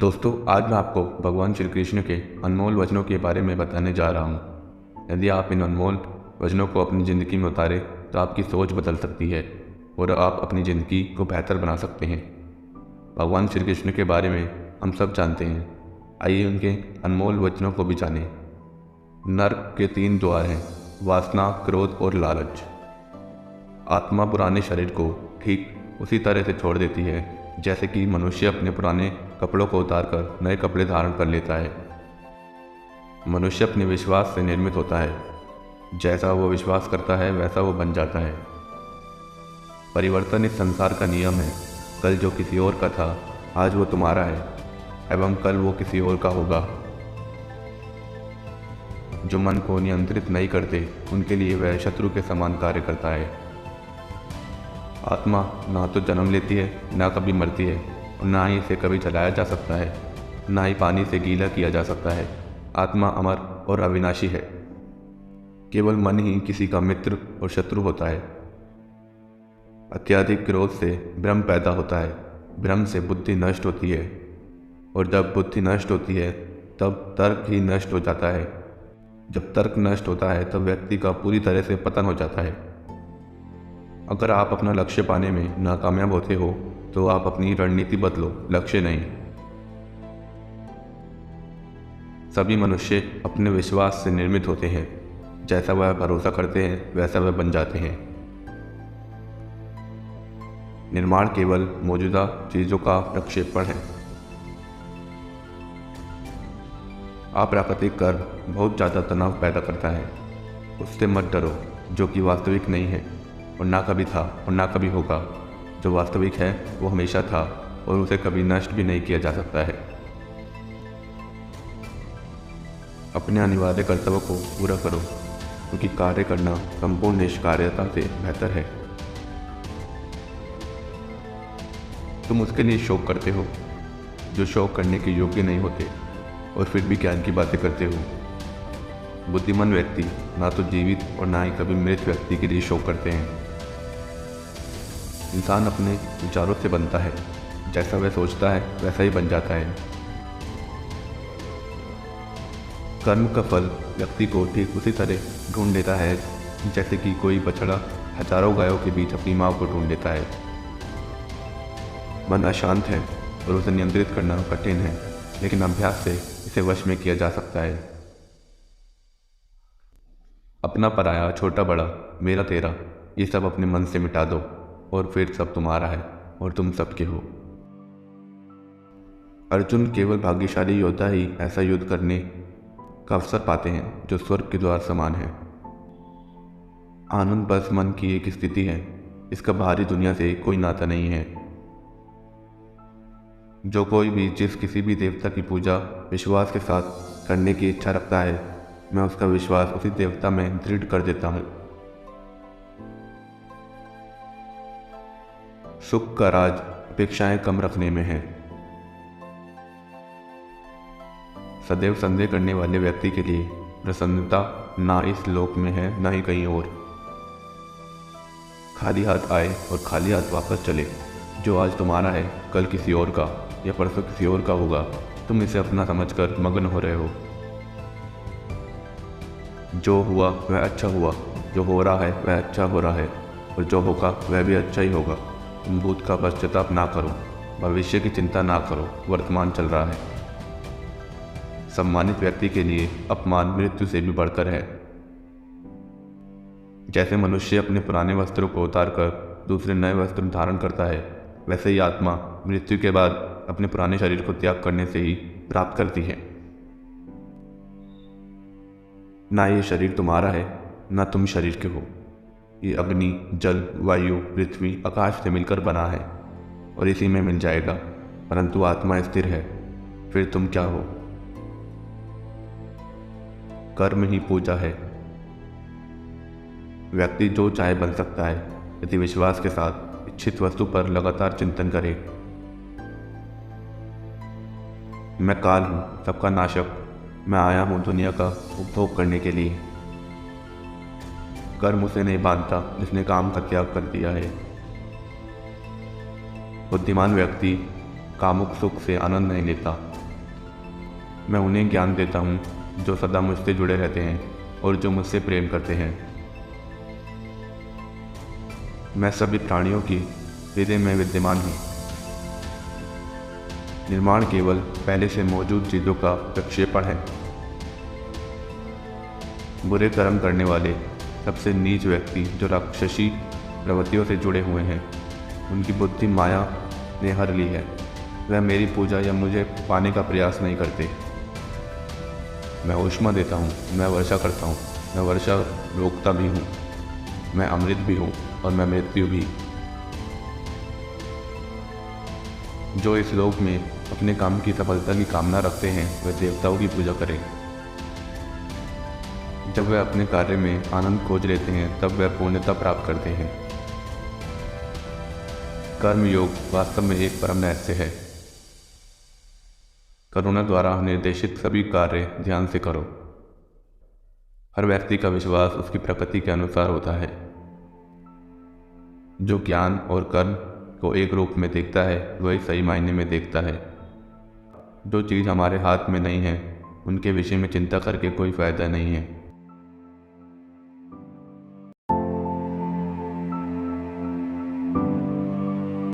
दोस्तों, आज मैं आपको भगवान श्री कृष्ण के अनमोल वचनों के बारे में बताने जा रहा हूँ। यदि आप इन अनमोल वचनों को अपनी ज़िंदगी में उतारें तो आपकी सोच बदल सकती है और आप अपनी ज़िंदगी को बेहतर बना सकते हैं। भगवान श्री कृष्ण के बारे में हम सब जानते हैं। आइए उनके अनमोल वचनों को भी जानें। नर्क के 3 द्वार हैं: वासना, क्रोध और लालच। आत्मा पुराने शरीर को ठीक उसी तरह से छोड़ देती है जैसे कि मनुष्य अपने पुराने कपड़ों को उतारकर नए कपड़े धारण कर लेता है। मनुष्य अपने विश्वास से निर्मित होता है। जैसा वो विश्वास करता है वैसा वो बन जाता है। परिवर्तन इस संसार का नियम है। कल जो किसी और का था, आज वो तुम्हारा है एवं कल वो किसी और का होगा। जो मन को नियंत्रित नहीं करते, उनके लिए वह शत्रु के समान कार्य करता है। आत्मा ना तो जन्म लेती है, ना कभी मरती है, और ना ही इसे कभी जलाया जा सकता है, ना ही पानी से गीला किया जा सकता है। आत्मा अमर और अविनाशी है। केवल मन ही किसी का मित्र और शत्रु होता है। अत्यधिक क्रोध से भ्रम पैदा होता है। भ्रम से बुद्धि नष्ट होती है, और जब बुद्धि नष्ट होती है तब तर्क ही नष्ट हो जाता है। जब तर्क नष्ट होता है तब व्यक्ति का पूरी तरह से पतन हो जाता है। अगर आप अपना लक्ष्य पाने में नाकामयाब होते हो तो आप अपनी रणनीति बदलो, लक्ष्य नहीं। सभी मनुष्य अपने विश्वास से निर्मित होते हैं। जैसा वह भरोसा करते हैं वैसा वह बन जाते हैं। निर्माण केवल मौजूदा चीजों का प्रक्षेपण है। अप्राकृतिक कर्म बहुत ज़्यादा तनाव पैदा करता है। उससे मत डरो, जो कि वास्तविक नहीं है और ना कभी था और ना कभी होगा। जो वास्तविक है वो हमेशा था और उसे कभी नष्ट भी नहीं किया जा सकता है। अपने अनिवार्य कर्तव्य को पूरा करो, क्योंकि कार्य करना संपूर्ण निष्कार्यता से बेहतर है। तुम उसके लिए शोक करते हो जो शोक करने के योग्य नहीं होते, और फिर भी ज्ञान की बातें करते हो। बुद्धिमान व्यक्ति ना तो जीवित और ना ही कभी मृत व्यक्ति के लिए शोक करते हैं। इंसान अपने विचारों से बनता है। जैसा वह सोचता है वैसा ही बन जाता है। कर्म का फल व्यक्ति को ठीक उसी तरह ढूंढ लेता है जैसे कि कोई बछड़ा हजारों गायों के बीच अपनी माँ को ढूंढ लेता है। मन अशांत है और उसे नियंत्रित करना कठिन है, लेकिन अभ्यास से इसे वश में किया जा सकता है। अपना पराया, छोटा बड़ा, मेरा तेरा, ये सब अपने मन से मिटा दो और फिर सब तुम्हारा है और तुम सबके हो। अर्जुन केवल भाग्यशाली योद्धा ही ऐसा युद्ध करने का अवसर पाते हैं जो स्वर्ग के द्वार समान है। आनंद बस मन की एक स्थिति है। इसका बाहरी दुनिया से कोई नाता नहीं है। जो कोई भी जिस किसी भी देवता की पूजा विश्वास के साथ करने की इच्छा रखता है, मैं उसका विश्वास उसी देवता में दृढ़ कर देता हूँ। सुख का राज अपेक्षाएं कम रखने में है। सदैव संदेह करने वाले व्यक्ति के लिए प्रसन्नता ना इस लोक में है ना ही कहीं और। खाली हाथ आए और खाली हाथ वापस चले। जो आज तुम्हारा है कल किसी और का या परसों किसी और का होगा। तुम इसे अपना समझकर मग्न हो रहे हो। जो हुआ वह अच्छा हुआ, जो हो रहा है वह अच्छा हो रहा है, और जो होगा वह भी अच्छा ही होगा। तुम भूत का पश्चाताप ना करो, भविष्य की चिंता ना करो, वर्तमान चल रहा है। सम्मानित व्यक्ति के लिए अपमान मृत्यु से भी बढ़कर है। जैसे मनुष्य अपने पुराने वस्त्रों को उतारकर दूसरे नए वस्त्र धारण करता है, वैसे ही आत्मा मृत्यु के बाद अपने पुराने शरीर को त्याग करने से ही प्राप्त करती है। ना ये शरीर तुम्हारा है, ना तुम शरीर के हो। ये अग्नि, जल, वायु, पृथ्वी, आकाश से मिलकर बना है और इसी में मिल जाएगा। परंतु आत्मा स्थिर है। फिर तुम क्या हो? कर्म ही पूजा है। व्यक्ति जो चाहे बन सकता है यदि विश्वास के साथ इच्छित वस्तु पर लगातार चिंतन करे। मैं काल हूँ, सबका नाशक। मैं आया हूँ दुनिया का उपभोग करने के लिए। कर्म उसे नहीं बांधता जिसने काम का त्याग कर दिया है। बुद्धिमान व्यक्ति कामुक सुख से आनंद नहीं लेता, मैं उन्हें ज्ञान देता हूँ जो सदा मुझसे जुड़े रहते हैं और जो मुझसे प्रेम करते हैं। मैं सभी प्राणियों की हृदय में विद्यमान हूँ। निर्माण केवल पहले से मौजूद चीज़ों का प्रक्षेपण है। बुरे कर्म करने वाले सबसे नीच व्यक्ति जो राक्षसी प्रवृत्तियों से जुड़े हुए हैं, उनकी बुद्धि माया ने हर ली है। वह मेरी पूजा या मुझे पाने का प्रयास नहीं करते। मैं ऊष्मा देता हूँ, मैं वर्षा करता हूँ, मैं वर्षा रोकता भी हूँ, मैं अमृत भी हूँ और मैं मृत्यु भी। जो इस लोक में अपने काम की सफलता की कामना रखते हैं वे देवताओं की पूजा करें। जब वे अपने कार्य में आनंद खोज लेते हैं तब वे पूर्णता प्राप्त करते हैं। कर्म योग वास्तव में एक परम रहस्य है। करुणा द्वारा निर्देशित सभी कार्य ध्यान से करो। हर व्यक्ति का विश्वास उसकी प्रकृति के अनुसार होता है। जो ज्ञान और कर्म को एक रूप में देखता है वही सही मायने में देखता है। जो चीज़ हमारे हाथ में नहीं है उनके विषय में चिंता करके कोई फायदा नहीं है।